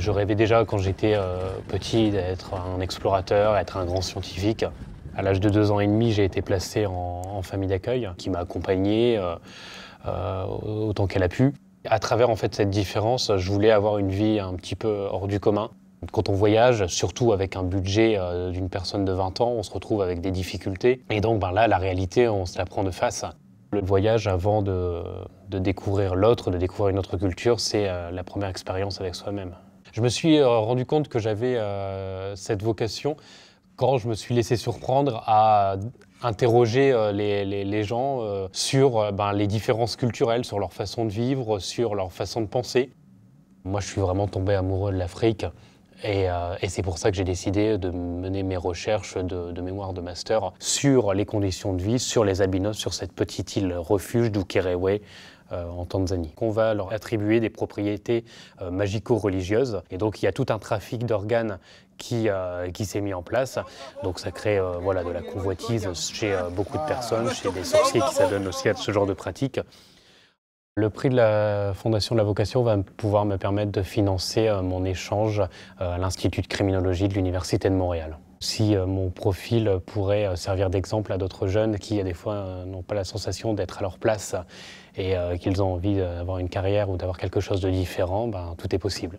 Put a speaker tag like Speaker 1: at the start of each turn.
Speaker 1: Je rêvais déjà quand j'étais petit d'être un explorateur, être un grand scientifique. À l'âge de 2 ans et demi, j'ai été placé en famille d'accueil qui m'a accompagné autant qu'elle a pu. À travers en fait cette différence, je voulais avoir une vie un petit peu hors du commun. Quand on voyage, surtout avec un budget d'une personne de 20 ans, on se retrouve avec des difficultés. Et donc là, la réalité, on se la prend de face. Le voyage, avant de découvrir l'autre, de découvrir une autre culture, c'est la première expérience avec soi-même. Je me suis rendu compte que j'avais cette vocation quand je me suis laissé surprendre à interroger les gens sur les différences culturelles, sur leur façon de vivre, sur leur façon de penser. Moi, je suis vraiment tombé amoureux de l'Afrique et c'est pour ça que j'ai décidé de mener mes recherches de mémoire de master sur les conditions de vie, sur les albinos, sur cette petite île refuge d'Ukerewe, en Tanzanie. On va leur attribuer des propriétés magico-religieuses. Et donc il y a tout un trafic d'organes qui s'est mis en place. Donc ça crée de la convoitise chez beaucoup de personnes, chez des sorciers qui s'adonnent aussi à ce genre de pratiques. Le prix de la Fondation de la Vocation va pouvoir me permettre de financer mon échange à l'Institut de criminologie de l'Université de Montréal. Si mon profil pourrait servir d'exemple à d'autres jeunes qui, des fois, n'ont pas la sensation d'être à leur place et qu'ils ont envie d'avoir une carrière ou d'avoir quelque chose de différent, tout est possible.